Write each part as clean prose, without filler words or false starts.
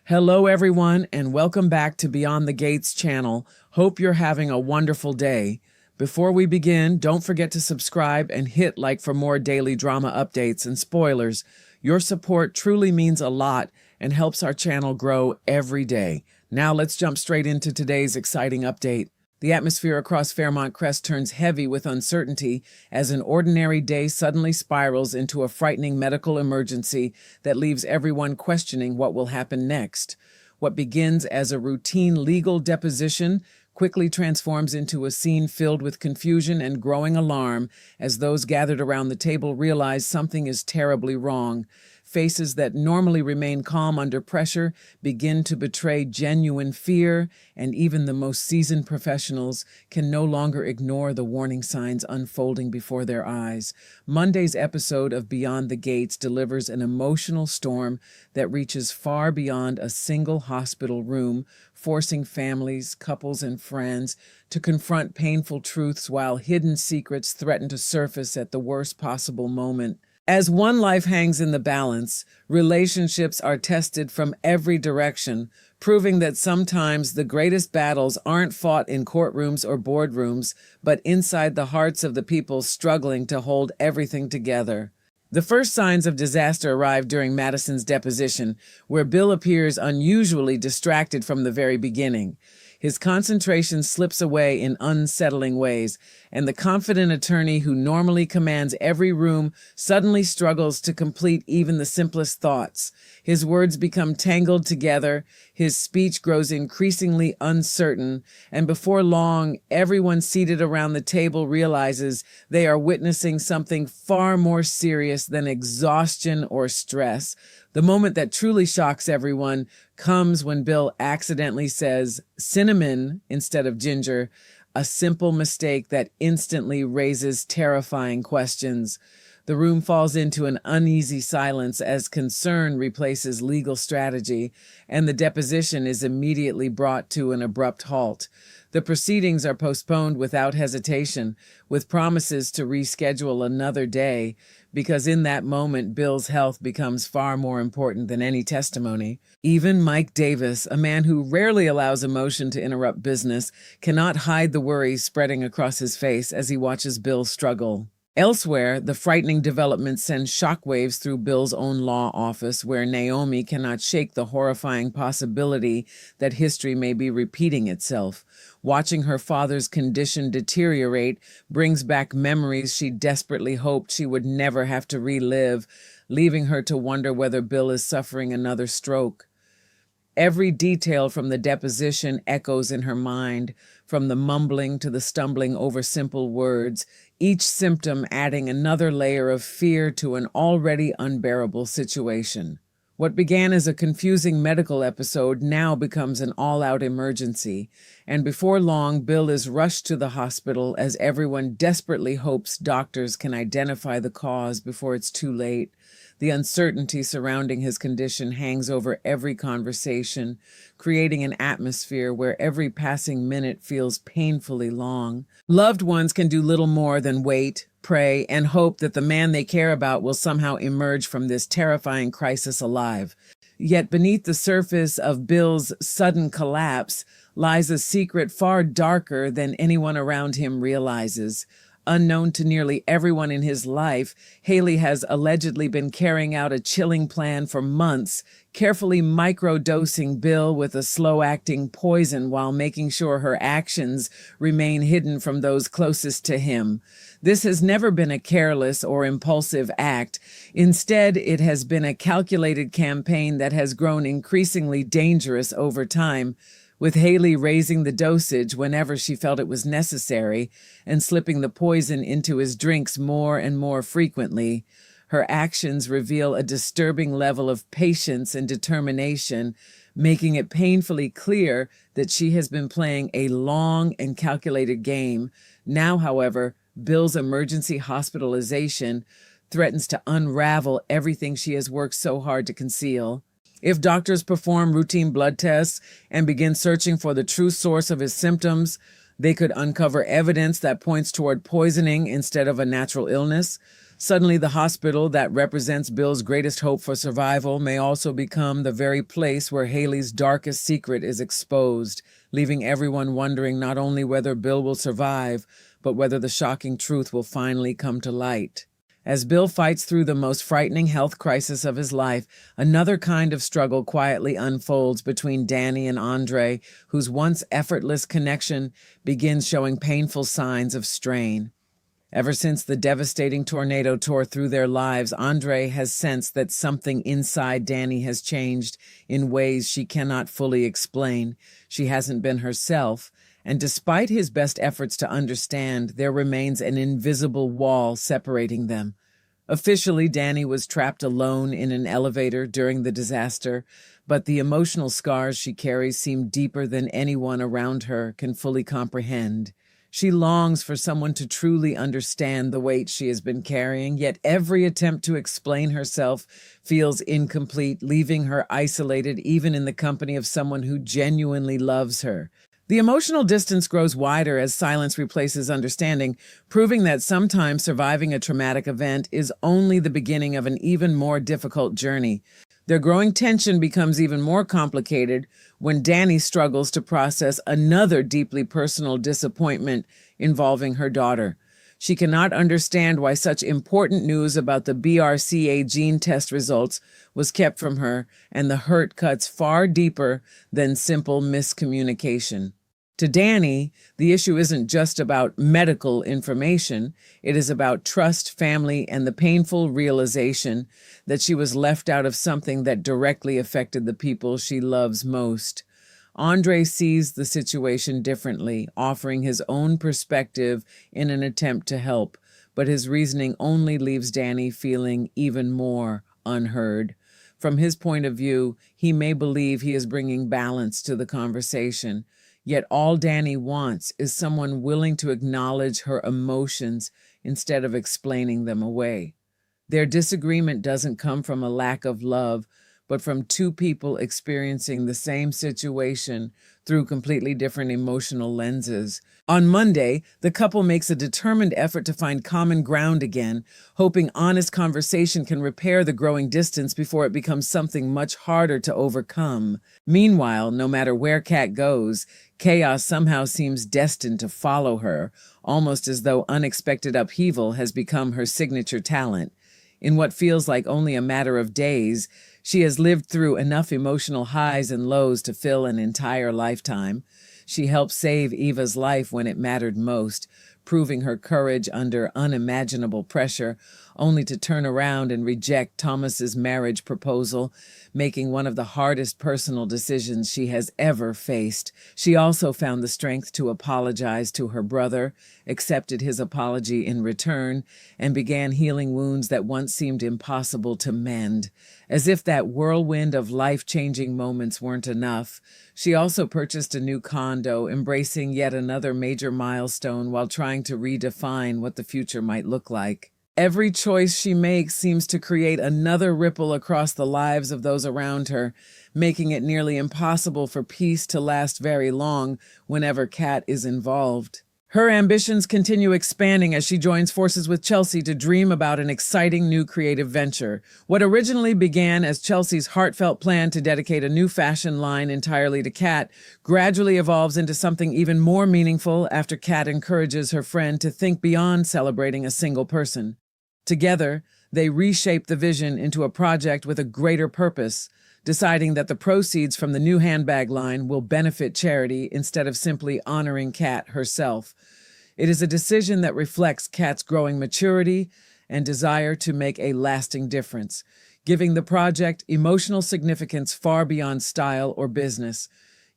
Hello, everyone, and welcome back to Beyond the Gates channel. Hope you're having a wonderful day. Before we begin, don't forget to subscribe and hit like for more daily drama updates and spoilers. Your support truly means a lot and helps our channel grow every day. Now let's jump straight into today's exciting update. The atmosphere across Fairmont Crest turns heavy with uncertainty as an ordinary day suddenly spirals into a frightening medical emergency that leaves everyone questioning what will happen next. What begins as a routine legal deposition quickly transforms into a scene filled with confusion and growing alarm as those gathered around the table realize something is terribly wrong. Faces that normally remain calm under pressure begin to betray genuine fear, and even the most seasoned professionals can no longer ignore the warning signs unfolding before their eyes. Monday's episode of Beyond the Gates delivers an emotional storm that reaches far beyond a single hospital room, forcing families, couples, and friends to confront painful truths while hidden secrets threaten to surface at the worst possible moment. As one life hangs in the balance, relationships are tested from every direction, proving that sometimes the greatest battles aren't fought in courtrooms or boardrooms, but inside the hearts of the people struggling to hold everything together. The first signs of disaster arrive during Madison's deposition, where Bill appears unusually distracted from the very beginning. His concentration slips away in unsettling ways, and the confident attorney who normally commands every room suddenly struggles to complete even the simplest thoughts. His words become tangled together, his speech grows increasingly uncertain, and before long, everyone seated around the table realizes they are witnessing something far more serious than exhaustion or stress. The moment that truly shocks everyone comes when Bill accidentally says cinnamon instead of ginger, a simple mistake that instantly raises terrifying questions. The room falls into an uneasy silence as concern replaces legal strategy, and the deposition is immediately brought to an abrupt halt. The proceedings are postponed without hesitation, with promises to reschedule another day, because in that moment, Bill's health becomes far more important than any testimony. Even Mike Davis, a man who rarely allows emotion to interrupt business, cannot hide the worries spreading across his face as he watches Bill struggle. Elsewhere, the frightening development sends shockwaves through Bill's own law office, where Naomi cannot shake the horrifying possibility that history may be repeating itself. Watching her father's condition deteriorate brings back memories she desperately hoped she would never have to relive, leaving her to wonder whether Bill is suffering another stroke. Every detail from the deposition echoes in her mind, from the mumbling to the stumbling over simple words, each symptom adding another layer of fear to an already unbearable situation. What began as a confusing medical episode now becomes an all-out emergency, and before long, Bill is rushed to the hospital as everyone desperately hopes doctors can identify the cause before it's too late. The uncertainty surrounding his condition hangs over every conversation, creating an atmosphere where every passing minute feels painfully long. Loved ones can do little more than wait, pray, and hope that the man they care about will somehow emerge from this terrifying crisis alive. Yet beneath the surface of Bill's sudden collapse lies a secret far darker than anyone around him realizes. Unknown to nearly everyone in his life, Haley has allegedly been carrying out a chilling plan for months, carefully microdosing Bill with a slow-acting poison while making sure her actions remain hidden from those closest to him. This has never been a careless or impulsive act. Instead, it has been a calculated campaign that has grown increasingly dangerous over time, with Haley raising the dosage whenever she felt it was necessary and slipping the poison into his drinks more and more frequently. Her actions reveal a disturbing level of patience and determination, making it painfully clear that she has been playing a long and calculated game. Now, however, Bill's emergency hospitalization threatens to unravel everything she has worked so hard to conceal. If doctors perform routine blood tests and begin searching for the true source of his symptoms, they could uncover evidence that points toward poisoning instead of a natural illness. Suddenly, the hospital that represents Bill's greatest hope for survival may also become the very place where Haley's darkest secret is exposed, leaving everyone wondering not only whether Bill will survive, but whether the shocking truth will finally come to light. As Bill fights through the most frightening health crisis of his life, another kind of struggle quietly unfolds between Dani and Andre, whose once effortless connection begins showing painful signs of strain. Ever since the devastating tornado tore through their lives, Andre has sensed that something inside Dani has changed in ways she cannot fully explain. She hasn't been herself, and despite his best efforts to understand, there remains an invisible wall separating them. Officially, Dani was trapped alone in an elevator during the disaster, but the emotional scars she carries seem deeper than anyone around her can fully comprehend. She longs for someone to truly understand the weight she has been carrying, yet every attempt to explain herself feels incomplete, leaving her isolated even in the company of someone who genuinely loves her. The emotional distance grows wider as silence replaces understanding, proving that sometimes surviving a traumatic event is only the beginning of an even more difficult journey. Their growing tension becomes even more complicated when Dani struggles to process another deeply personal disappointment involving her daughter. She cannot understand why such important news about the BRCA gene test results was kept from her, and the hurt cuts far deeper than simple miscommunication. To Dani, the issue isn't just about medical information. It is about trust, family, and the painful realization that she was left out of something that directly affected the people she loves most. Andre sees the situation differently, offering his own perspective in an attempt to help, but his reasoning only leaves Dani feeling even more unheard. From his point of view, he may believe he is bringing balance to the conversation. Yet all Dani wants is someone willing to acknowledge her emotions instead of explaining them away. Their disagreement doesn't come from a lack of love, but from two people experiencing the same situation through completely different emotional lenses. On Monday, the couple makes a determined effort to find common ground again, hoping honest conversation can repair the growing distance before it becomes something much harder to overcome. Meanwhile, no matter where Kat goes, chaos somehow seems destined to follow her, almost as though unexpected upheaval has become her signature talent. In what feels like only a matter of days, she has lived through enough emotional highs and lows to fill an entire lifetime. She helped save Eva's life when it mattered most, proving her courage under unimaginable pressure, only to turn around and reject Thomas's marriage proposal, making one of the hardest personal decisions she has ever faced. She also found the strength to apologize to her brother, accepted his apology in return, and began healing wounds that once seemed impossible to mend. As if that whirlwind of life-changing moments weren't enough, she also purchased a new condo, embracing yet another major milestone while trying to redefine what the future might look like. Every choice she makes seems to create another ripple across the lives of those around her, making it nearly impossible for peace to last very long whenever Kat is involved. Her ambitions continue expanding as she joins forces with Chelsea to dream about an exciting new creative venture. What originally began as Chelsea's heartfelt plan to dedicate a new fashion line entirely to Kat gradually evolves into something even more meaningful after Kat encourages her friend to think beyond celebrating a single person. Together, they reshape the vision into a project with a greater purpose, deciding that the proceeds from the new handbag line will benefit charity instead of simply honoring Kat herself. It is a decision that reflects Kat's growing maturity and desire to make a lasting difference, giving the project emotional significance far beyond style or business.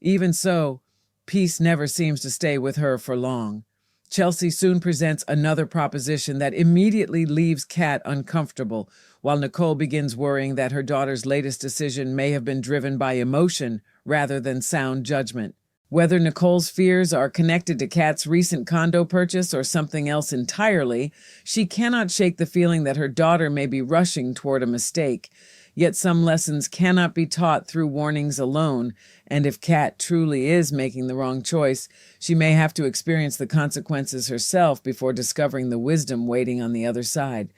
Even so, peace never seems to stay with her for long. Chelsea soon presents another proposition that immediately leaves Kat uncomfortable, while Nicole begins worrying that her daughter's latest decision may have been driven by emotion rather than sound judgment. Whether Nicole's fears are connected to Kat's recent condo purchase or something else entirely, she cannot shake the feeling that her daughter may be rushing toward a mistake. Yet some lessons cannot be taught through warnings alone, and if Kat truly is making the wrong choice, she may have to experience the consequences herself before discovering the wisdom waiting on the other side.